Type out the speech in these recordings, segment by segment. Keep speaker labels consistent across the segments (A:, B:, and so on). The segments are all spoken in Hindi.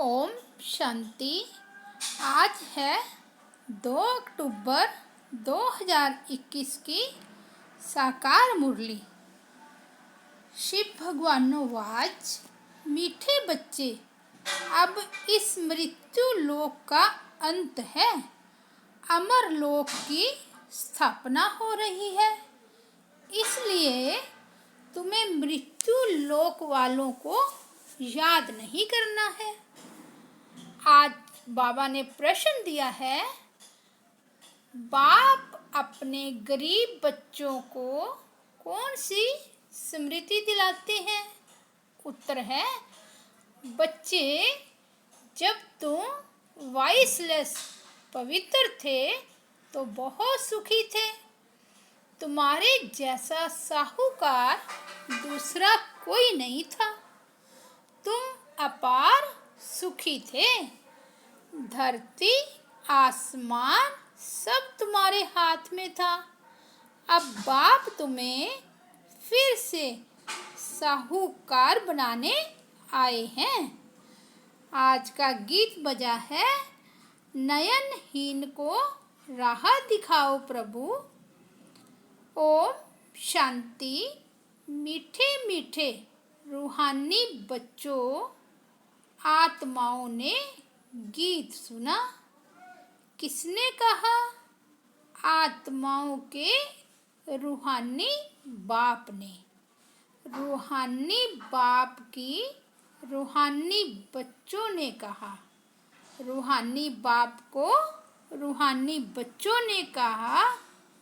A: ओम शांति। आज है 2 अक्टूबर 2021 की साकार मुरली। शिव भगवानोवाच, मीठे बच्चे, अब इस मृत्यु लोक का अंत है, अमर लोक की स्थापना हो रही है। इसलिए तुम्हें मृत्यु लोक वालों को याद नहीं करना है। आज बाबा ने प्रश्न दिया है, बाप अपने गरीब बच्चों को कौन सी स्मृति दिलाते हैं? उत्तर है, बच्चे, जब तुम वाइसलेस पवित्र थे तो बहुत सुखी थे। तुम्हारे जैसा साहूकार दूसरा कोई नहीं था। तुम अपार सुखी थे। धरती आसमान सब तुम्हारे हाथ में था। अब बाप तुम्हें फिर से साहूकार बनाने आए हैं। आज का गीत बजा है, नयनहीन को राह दिखाओ प्रभु। ओम शांति। मीठे मीठे रूहानी बच्चों, आत्माओं ने गीत सुना। किसने कहा? आत्माओं के रूहानी बाप ने। रूहानी बाप की रूहानी बच्चों ने कहा। रूहानी बाप को रूहानी बच्चों ने कहा,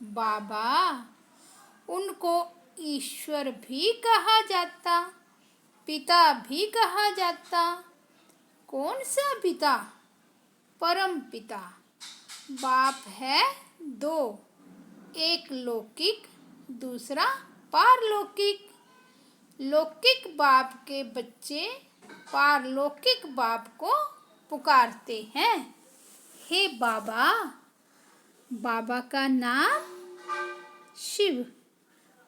A: बाबा। उनको ईश्वर भी कहा जाता, पिता भी कहा जाता। कौन सा पिता? परम पिता। बाप है दो, एक लौकिक, दूसरा पारलौकिक। लौकिक बाप के बच्चे पारलौकिक बाप को पुकारते हैं, हे बाबा। बाबा का नाम शिव।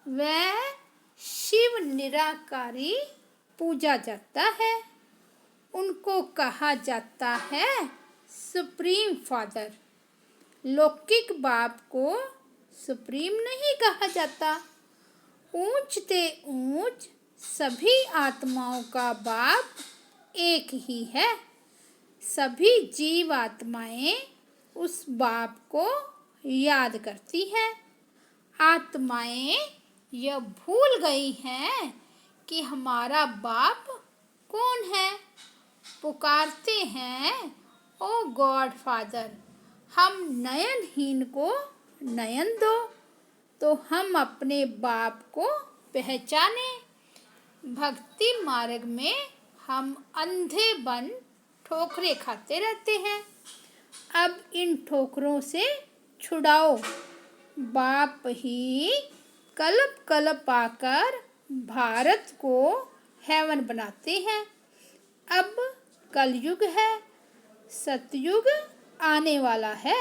A: वह शिव निराकारी पूजा जाता है। उनको कहा जाता है सुप्रीम फादर। लौकिक बाप को सुप्रीम नहीं कहा जाता। ऊंच ते ऊंच सभी आत्माओं का बाप एक ही है। सभी जीव आत्माएं उस बाप को याद करती हैं। आत्माएं यह भूल गई हैं कि हमारा बाप कौन है। पुकारते हैं, ओ गॉड फादर, हम नयनहीन को नयन दो, तो हम अपने बाप को पहचाने। भक्ति मार्ग में हम अंधे बन ठोकरें खाते रहते हैं। अब इन ठोकरों से छुड़ाओ। बाप ही कल्प कल्प आकर भारत को हेवन बनाते हैं। अब कलयुग है, सतयुग आने वाला है।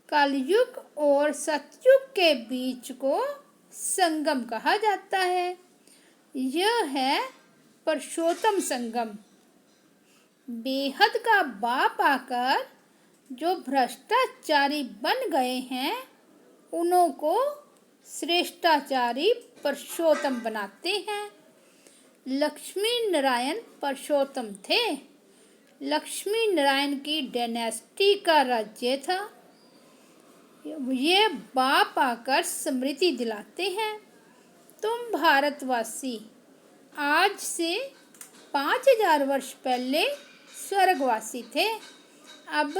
A: कलयुग और सतयुग के बीच को संगम कहा जाता है। यह है पुरुषोत्तम संगम। बेहद का बाप आकर जो भ्रष्टाचारी बन गए हैं, उन्हों को श्रेष्ठाचारी पुरुषोत्तम बनाते हैं। लक्ष्मी नारायण पुरुषोत्तम थे। लक्ष्मी नारायण की डायनेस्टी का राज्य था। ये बाप आकर स्मृति दिलाते हैं, तुम भारतवासी आज से 5000 वर्ष पहले स्वर्गवासी थे, अब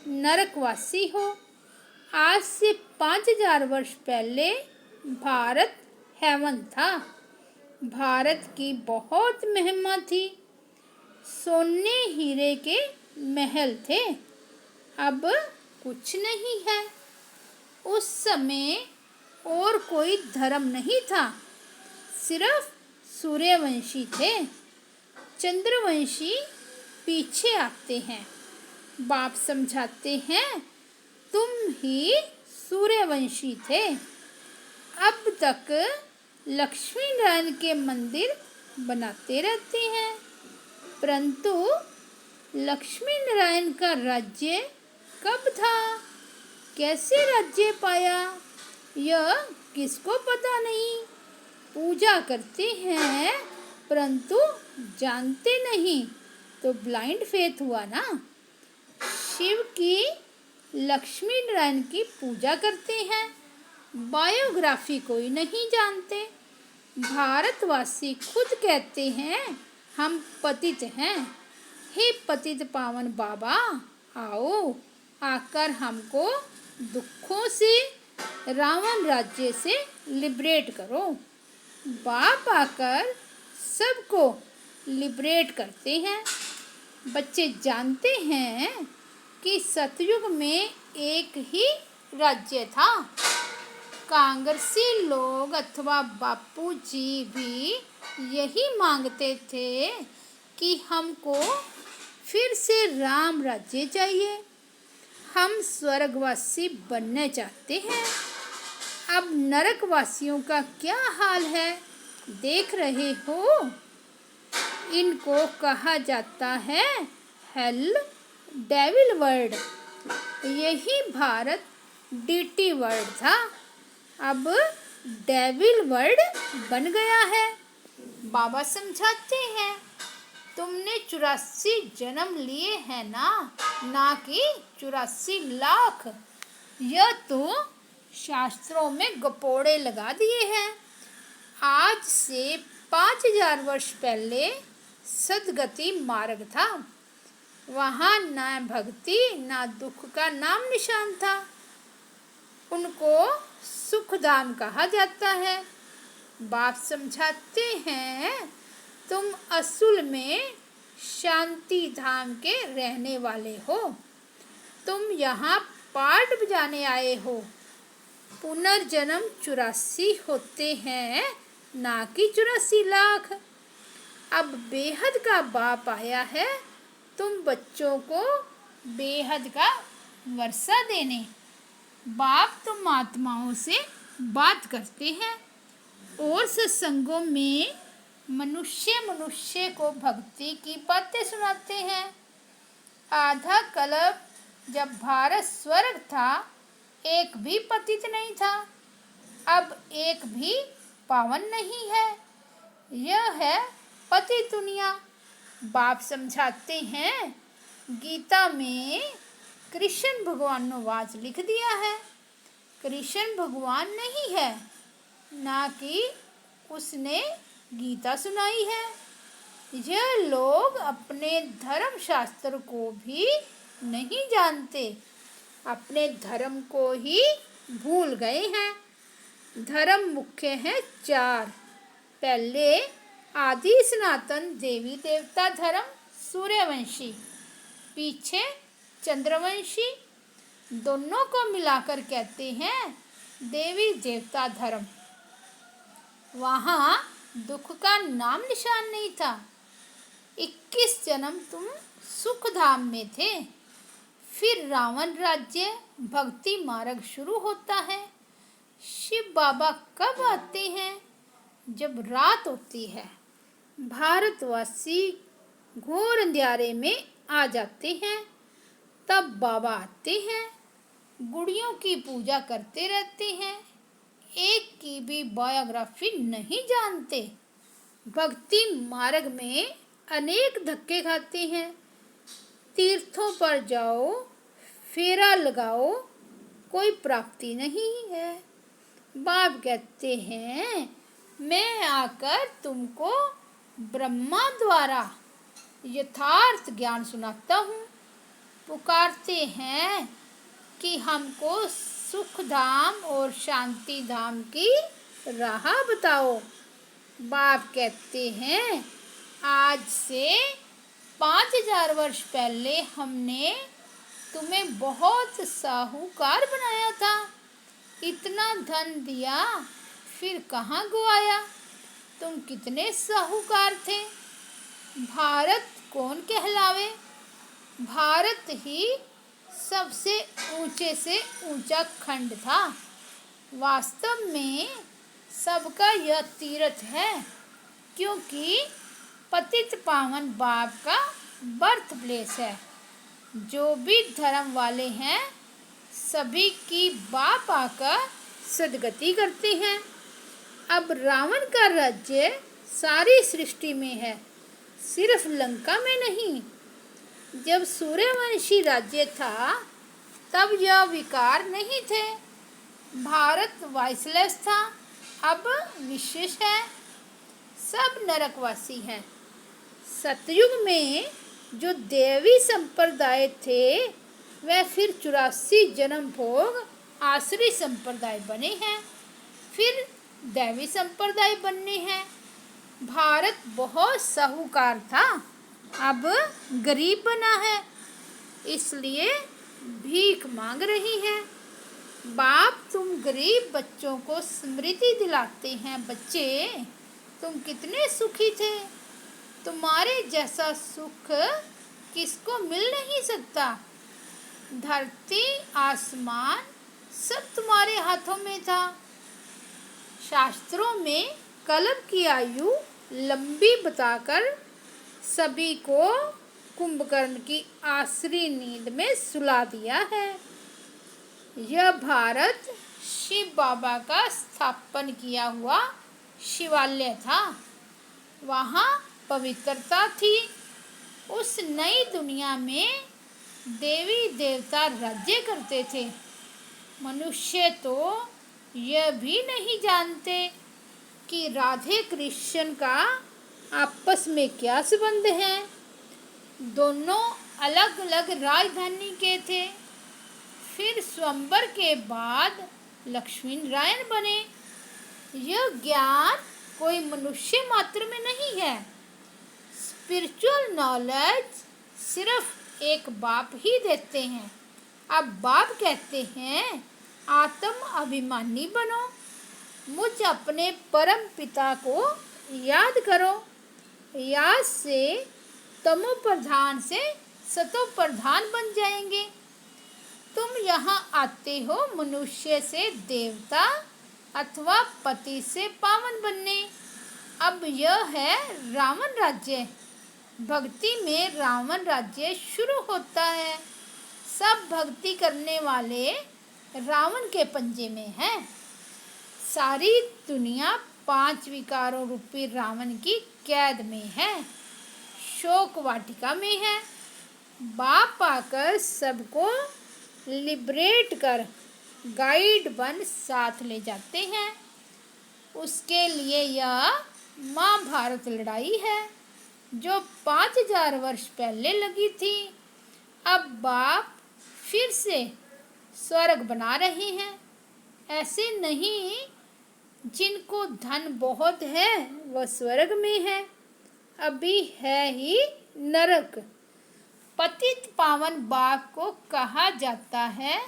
A: नरकवासी हो। आज से 5000 वर्ष पहले भारत हेवन था। भारत की बहुत महिमा थी। सोने हीरे के महल थे, अब कुछ नहीं है। उस समय और कोई धर्म नहीं था, सिर्फ सूर्यवंशी थे। चंद्रवंशी पीछे आते हैं। बाप समझाते हैं, तुम ही सूर्यवंशी थे। अब तक लक्ष्मी नारायण के मंदिर बनाते रहते हैं, परंतु लक्ष्मी नारायण का राज्य कब था? कैसे राज्य पाया? यह किसको पता नहीं। पूजा करते हैं परंतु जानते नहीं, तो ब्लाइंड फेथ हुआ ना। शिव की, लक्ष्मी नारायण की पूजा करते हैं, बायोग्राफी कोई नहीं जानते। भारतवासी खुद कहते हैं हम पतित हैं। हे पतित पावन बाबा, आओ आकर हमको दुखों से, रावण राज्य से लिबरेट करो। बाप आकर सबको लिबरेट करते हैं। बच्चे जानते हैं कि सतयुग में एक ही राज्य था। कांग्रेसी लोग अथवा बापूजी भी यही मांगते थे कि हमको फिर से राम राज्य चाहिए। हम स्वर्गवासी बनना चाहते हैं। अब नरकवासियों का क्या हाल है, देख रहे हो। इनको कहा जाता है हेल, डेविल वर्ल्ड। यही भारत डीटी वर्ल्ड था, अब डेविल वर्ल्ड बन गया है। बाबा समझाते हैं तुमने 84 जन्म लिए हैं ना कि 84 लाख। यह तो शास्त्रों में गपोड़े लगा दिए हैं। आज से 5000 वर्ष पहले सदगति मार्ग था। वहाँ ना भक्ति ना दुख का नाम निशान था। उनको सुखधाम कहा जाता है। बाप समझाते हैं तुम असल में शांति धाम के रहने वाले हो। तुम यहाँ पाठ बजाने आए हो। पुनर्जन्म 84 होते हैं ना कि 84 लाख। अब बेहद का बाप आया है तुम बच्चों को बेहद का वर्षा देने। बाप तुम आत्माओं से बात करते हैं और सत्संगों में मनुष्य को भक्ति की बातें सुनाते हैं। आधा कल्प जब भारत स्वर्ग था, एक भी पतित नहीं था, अब एक भी पावन नहीं है। यह है पतित दुनिया। बाप समझाते हैं गीता में कृष्ण भगवान ने वाच लिख दिया है। कृष्ण भगवान नहीं है, ना कि उसने गीता सुनाई है। यह लोग अपने धर्म शास्त्र को भी नहीं जानते, अपने धर्म को ही भूल गए हैं। धर्म मुख्य है 4। पहले आदि सनातन देवी देवता धर्म सूर्यवंशी, पीछे चंद्रवंशी। दोनों को मिलाकर कहते हैं देवी देवता धर्म। वहाँ दुख का नाम निशान नहीं था। 21 जन्म तुम सुख धाम में थे। फिर रावण राज्य भक्ति मार्ग शुरू होता है। शिव बाबा कब आते हैं? जब रात होती है। भारतवासी घोर अंधियारे में आ जाते हैं, तब बाबा आते हैं। गुड़ियों की पूजा करते रहते हैं, एक की भी बायोग्राफी नहीं जानते। भक्ति मार्ग में अनेक धक्के खाते हैं। तीर्थों पर जाओ, फेरा लगाओ, कोई प्राप्ति नहीं है। बाप कहते हैं मैं आकर तुमको ब्रह्मा द्वारा यथार्थ ज्ञान सुनाता हूँ। पुकारते हैं कि हमको सुख धाम और शांति धाम की राह बताओ। बाप कहते हैं आज से 5000 वर्ष पहले हमने तुम्हें बहुत साहूकार बनाया था। इतना धन दिया, फिर कहाँ गुआया? तुम कितने साहूकार थे। भारत कौन कहलावे? भारत ही सबसे ऊंचे से ऊंचा खंड था। वास्तव में सबका यह तीर्थ है, क्योंकि पतित पावन बाप का बर्थ प्लेस है। जो भी धर्म वाले हैं सभी की बाप आकर सदगति करते हैं। अब रावण का राज्य सारी सृष्टि में है, सिर्फ लंका में नहीं। जब सूर्यवंशी राज्य था तब यह विकार नहीं थे। भारत वाइसलेस था, अब विशेष है। सब नरकवासी हैं। सतयुग में जो देवी संप्रदाय थे वह फिर 84 जन्म भोग आसुरी संप्रदाय बने हैं, फिर दैवी संप्रदाय बनने हैं। भारत बहुत साहूकार था, अब गरीब बना है, इसलिए भीख मांग रही है। बाप तुम गरीब बच्चों को स्मृति दिलाते हैं। बच्चे तुम कितने सुखी थे, तुम्हारे जैसा सुख किसको मिल नहीं सकता। धरती आसमान सब तुम्हारे हाथों में था। शास्त्रों में कल्प की आयु लंबी बताकर सभी को कुंभकर्ण की आसुरी नींद में सुला दिया है। यह भारत शिव बाबा का स्थापन किया हुआ शिवालय था। वहाँ पवित्रता थी। उस नई दुनिया में देवी देवता राज्य करते थे। मनुष्य तो यह भी नहीं जानते कि राधे कृष्ण का आपस में क्या संबंध है। दोनों अलग अलग राजधानी के थे। फिर स्वयंवर के बाद लक्ष्मी नारायण बने। यह ज्ञान कोई मनुष्य मात्र में नहीं है। स्पिरिचुअल नॉलेज सिर्फ एक बाप ही देते हैं। अब बाप कहते हैं आत्म अभिमानी बनो, मुझ अपने परम पिता को याद करो। याद से तमो प्रधान से सतो प्रधान बन जाएंगे। तुम यहाँ आते हो मनुष्य से देवता अथवा पति से पावन बनने। अब यह है रावण राज्य। भक्ति में रावण राज्य शुरू होता है। सब भक्ति करने वाले रावण के पंजे में है। सारी दुनिया 5 विकारों रूपी रावण की कैद में है, शोक वाटिका में है। बाप आकर सबको लिबरेट कर गाइड बन साथ ले जाते हैं। उसके लिए यह महाभारत लड़ाई है जो 5000 वर्ष पहले लगी थी। अब बाप फिर से स्वर्ग बना रहे हैं। ऐसे नहीं जिनको धन बहुत है वह स्वर्ग में है, अभी है ही नरक। पतित पावन बाप को कहा जाता है,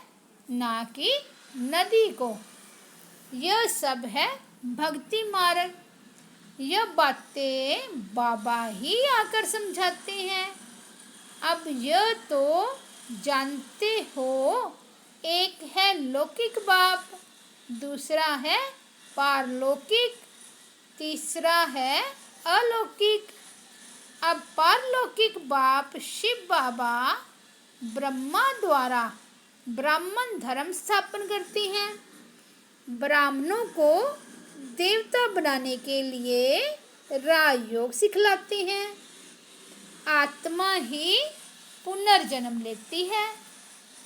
A: ना कि नदी को। यह सब है भक्ति मार्ग। यह बातें बाबा ही आकर समझाते हैं। अब यह तो जानते हो, एक है लौकिक बाप, दूसरा है पारलौकिक, तीसरा है अलौकिक। अब पारलौकिक बाप शिव बाबा ब्रह्मा द्वारा ब्राह्मण धर्म स्थापन करते हैं। ब्राह्मणों को देवता बनाने के लिए राजयोग सिखलाते हैं। आत्मा ही पुनर्जन्म लेती है।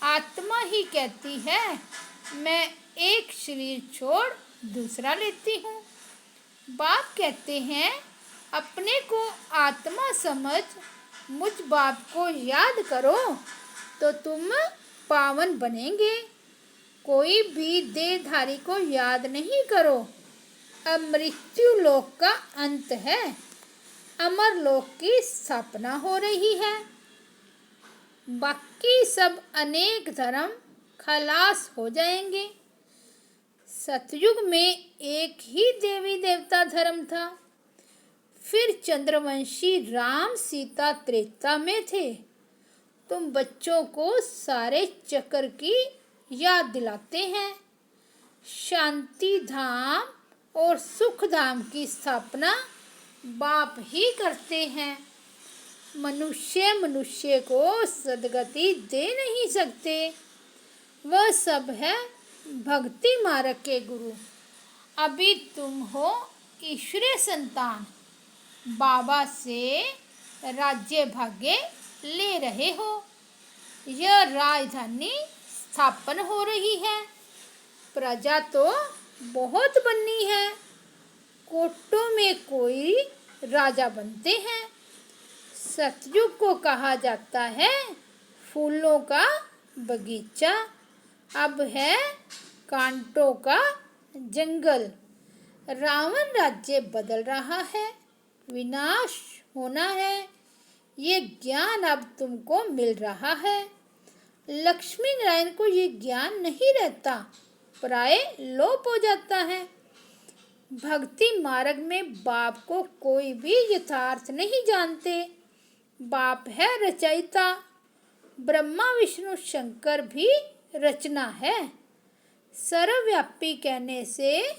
A: आत्मा ही कहती है मैं एक शरीर छोड़ दूसरा लेती हूँ। बाप कहते हैं अपने को आत्मा समझ मुझ बाप को याद करो तो तुम पावन बनेंगे। कोई भी देहधारी को याद नहीं करो। अब मृत्यु लोक का अंत है, अमर लोक की स्थापना हो रही है। बाकी सब अनेक धर्म खलास हो जाएंगे। सतयुग में एक ही देवी देवता धर्म था। फिर चंद्रवंशी राम सीता त्रेता में थे। तुम बच्चों को सारे चक्र की याद दिलाते हैं। शांति धाम और सुख धाम की स्थापना बाप ही करते हैं। मनुष्य मनुष्य को सद्गति दे नहीं सकते। वह सब है भक्ति मार्ग के गुरु। अभी तुम हो ईश्वरीय संतान, बाबा से राज्य भाग्य ले रहे हो। यह राजधानी स्थापन हो रही है। प्रजा तो बहुत बननी है। कोटों में कोई राजा बनते हैं। सतयुग को कहा जाता है फूलों का बगीचा। अब है कांटों का जंगल। रावण राज्य बदल रहा है, विनाश होना है। ये ज्ञान अब तुमको मिल रहा है। लक्ष्मी नारायण को ये ज्ञान नहीं रहता, प्राय लोप हो जाता है। भक्ति मार्ग में बाप को कोई भी यथार्थ नहीं जानते। बाप है रचयिता। ब्रह्मा विष्णु शंकर भी रचना है। सर्वव्यापी कहने से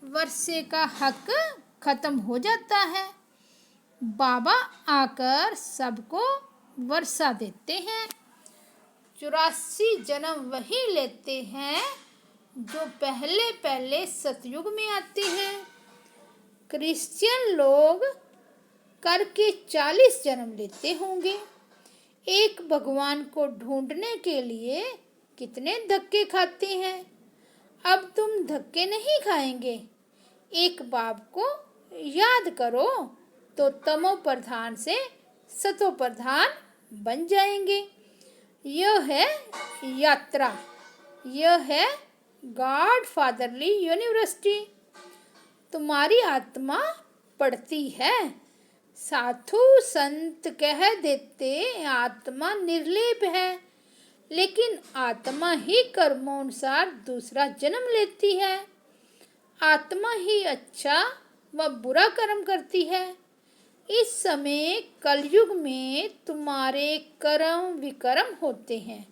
A: वर्षे का हक खत्म हो जाता है। बाबा आकर सबको वर्षा देते हैं। 84 जन्म वही लेते हैं जो पहले पहले सतयुग में आते हैं। क्रिश्चियन लोग करके 40 जन्म लेते होंगे। एक भगवान को ढूंढने के लिए कितने धक्के खाते हैं। अब तुम धक्के नहीं खाएंगे। एक बाप को याद करो तो तमो प्रधान से सतो प्रधान बन जाएंगे। यह है यात्रा। यह है गॉड फादरली यूनिवर्सिटी। तुम्हारी आत्मा पढ़ती है। साधु संत कह देते आत्मा निर्लेप है, लेकिन आत्मा ही कर्मोनुसार दूसरा जन्म लेती है। आत्मा ही अच्छा व बुरा कर्म करती है। इस समय कलयुग में तुम्हारे कर्म विकर्म होते हैं।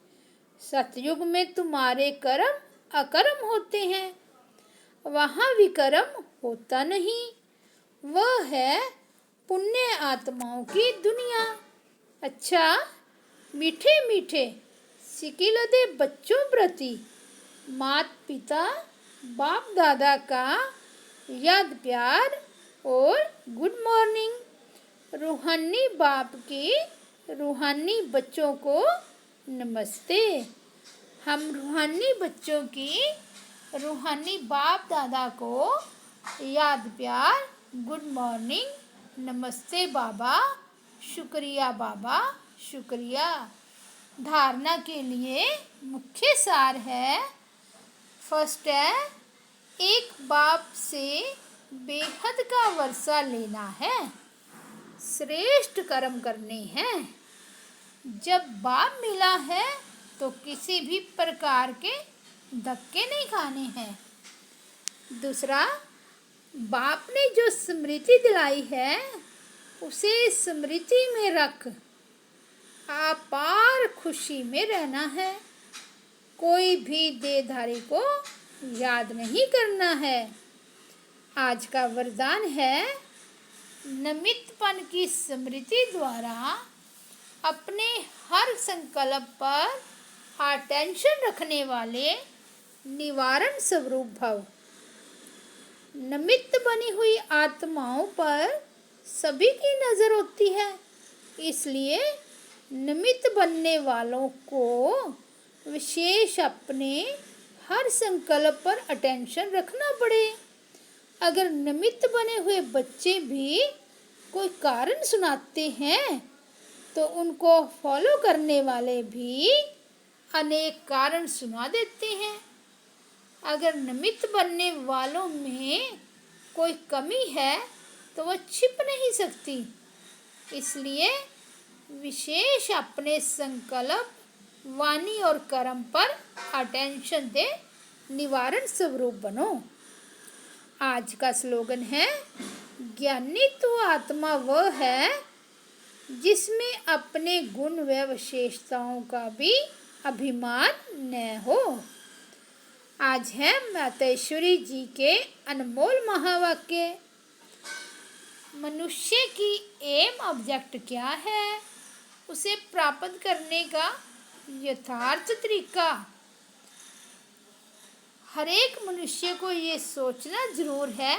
A: सतयुग में तुम्हारे कर्म अकर्म होते हैं। वहाँ विकर्म होता नहीं। वह है पुण्य आत्माओं की दुनिया। अच्छा, मीठे मीठे सिकिलदे बच्चों प्रति माता पिता बाप दादा का याद प्यार और गुड मॉर्निंग। रूहानी बाप की रूहानी बच्चों को नमस्ते। हम रूहानी बच्चों की रूहानी बाप दादा को याद प्यार गुड मॉर्निंग, नमस्ते बाबा, शुक्रिया बाबा, शुक्रिया। धारणा के लिए मुख्य सार है। फर्स्ट है, एक बाप से बेहद का वर्षा लेना है, श्रेष्ठ कर्म करने हैं। जब बाप मिला है तो किसी भी प्रकार के धक्के नहीं खाने हैं। दूसरा, बाप ने जो स्मृति दिलाई है उसे स्मृति में रख अपार खुशी में रहना है। कोई भी देहधारी को याद नहीं करना है। आज का वरदान है, निमित्तपन की स्मृति द्वारा अपने हर संकल्प पर अटेंशन रखने वाले निवारण स्वरूप भव। निमित्त बनी हुई आत्माओं पर सभी की नजर होती है, इसलिए निमित्त बनने वालों को विशेष अपने हर संकल्प पर अटेंशन रखना पड़े। अगर निमित्त बने हुए बच्चे भी कोई कारण सुनाते हैं तो उनको फॉलो करने वाले भी अनेक कारण सुना देते हैं। अगर निमित्त बनने वालों में कोई कमी है तो वह छिप नहीं सकती। इसलिए विशेष अपने संकल्प, वाणी और कर्म पर अटेंशन दे निवारण स्वरूप बनो। आज का स्लोगन है, ज्ञानी तो आत्मा वह है जिसमें अपने गुण व विशेषताओं का भी अभिमान न हो। आज है मातेश्वरी जी के अनमोल महावाक्य। मनुष्य की एम ऑब्जेक्ट क्या है, उसे प्राप्त करने का यथार्थ तरीका। हर एक मनुष्य को ये सोचना जरूर है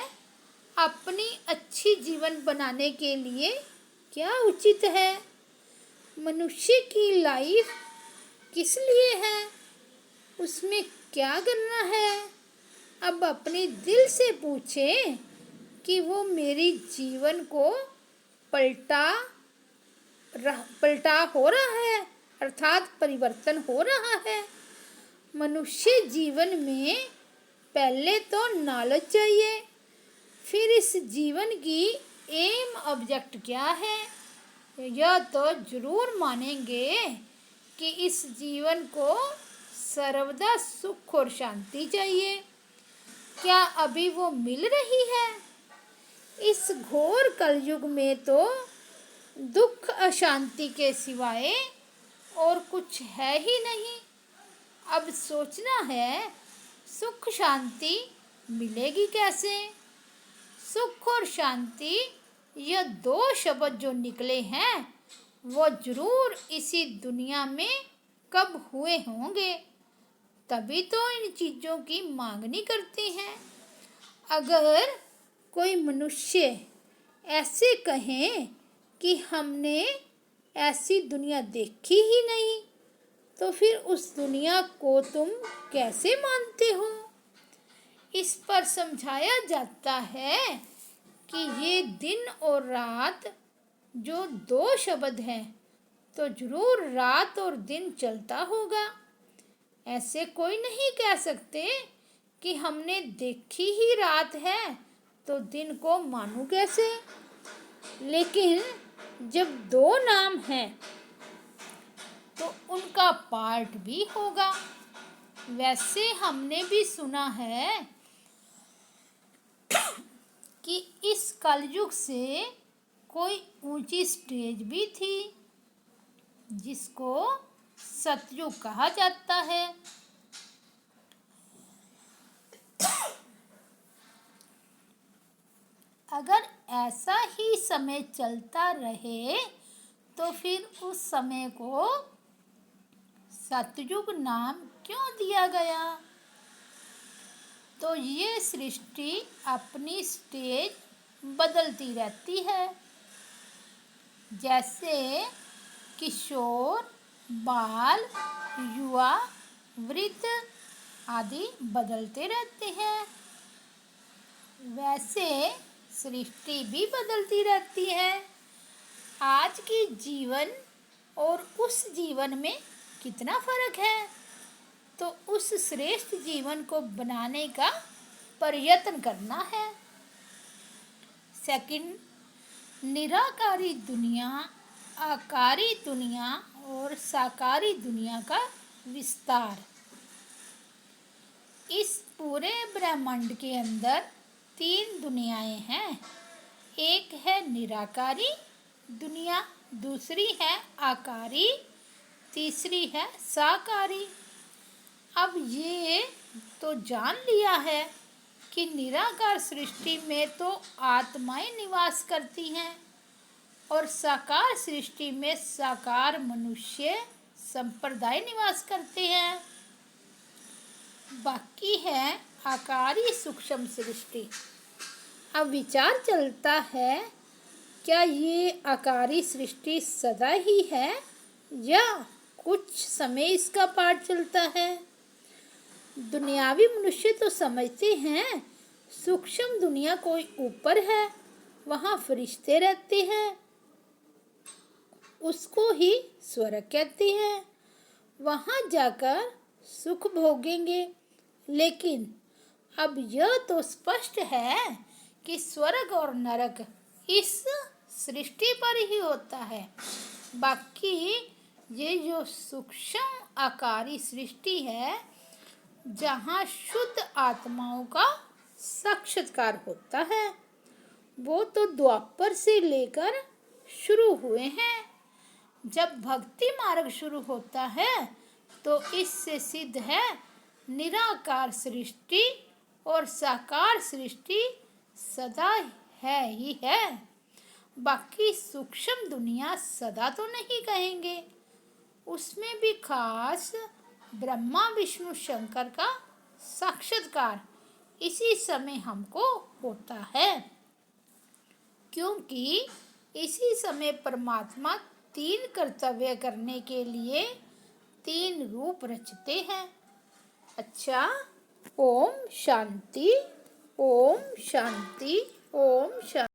A: अपनी अच्छी जीवन बनाने के लिए क्या उचित है। मनुष्य की लाइफ किस लिए है, उसमें क्या करना है। अब अपने दिल से पूछें कि वो मेरी जीवन को पलटा हो रहा है, अर्थात परिवर्तन हो रहा है। मनुष्य जीवन में पहले तो नॉलेज चाहिए, फिर इस जीवन की एम ऑब्जेक्ट क्या है। यह तो जरूर मानेंगे कि इस जीवन को सर्वदा सुख और शांति चाहिए। क्या अभी वो मिल रही है? इस घोर कलयुग में तो दुख अशांति के सिवाय और कुछ है ही नहीं। अब सोचना है सुख शांति मिलेगी कैसे। सुख और शांति ये दो शब्द जो निकले हैं वो जरूर इसी दुनिया में कब हुए होंगे, तभी तो इन चीज़ों की मांगनी करते हैं। अगर कोई मनुष्य ऐसे कहें कि हमने ऐसी दुनिया देखी ही नहीं, तो फिर उस दुनिया को तुम कैसे मानते हो। इस पर समझाया जाता है कि ये दिन और रात जो दो शब्द हैं तो जरूर रात और दिन चलता होगा। ऐसे कोई नहीं कह सकते कि हमने देखी ही रात है तो दिन को मानूं कैसे। लेकिन जब दो नाम हैं तो उनका पार्ट भी होगा। वैसे हमने भी सुना है कि इस कलयुग से कोई ऊंची स्टेज भी थी जिसको सतयुग कहा जाता है। अगर ऐसा ही समय चलता रहे तो फिर उस समय को सतयुग नाम क्यों दिया गया। तो ये सृष्टि अपनी स्टेज बदलती रहती है, जैसे किशोर, बाल, युवा, वृद्ध आदि बदलते रहते हैं, वैसे सृष्टि भी बदलती रहती है। आज की जीवन और उस जीवन में कितना फर्क है, तो उस श्रेष्ठ जीवन को बनाने का प्रयत्न करना है। सेकंड, निराकारी दुनिया, आकारी दुनिया और साकारी दुनिया का विस्तार। इस पूरे ब्रह्मांड के अंदर तीन दुनियाएं हैं। एक है निराकारी दुनिया, दूसरी है आकारी, तीसरी है साकारी। अब ये तो जान लिया है कि निराकार सृष्टि में तो आत्माएं निवास करती हैं और साकार सृष्टि में साकार मनुष्य संप्रदाय निवास करते हैं। बाकी है आकारी सूक्ष्म सृष्टि। अब विचार चलता है क्या ये आकारी सृष्टि सदा ही है या कुछ समय इसका पाठ चलता है। दुनियावी मनुष्य तो समझते हैं सूक्ष्म दुनिया कोई ऊपर है, वहाँ फरिश्ते रहते हैं, उसको ही स्वर्ग कहते हैं, वहाँ जाकर सुख भोगेंगे। लेकिन अब यह तो स्पष्ट है कि स्वर्ग और नरक इस सृष्टि पर ही होता है। बाकी ये जो सूक्ष्म आकारी सृष्टि है जहाँ शुद्ध आत्माओं का साक्षात्कार होता है, वो तो द्वापर से लेकर शुरू हुए हैं। जब भक्ति मार्ग शुरू होता है तो इससे सिद्ध है निराकार सृष्टि और साकार सृष्टि सदा है ही है। बाकी सूक्ष्म दुनिया सदा तो नहीं कहेंगे, उसमें भी खास ब्रह्मा विष्णु शंकर का साक्षात्कार इसी समय हमको होता है, क्योंकि इसी समय परमात्मा 3 कर्तव्य करने के लिए 3 रूप रचते हैं। अच्छा, ओम शांति, ओम शांति, ओम शांति।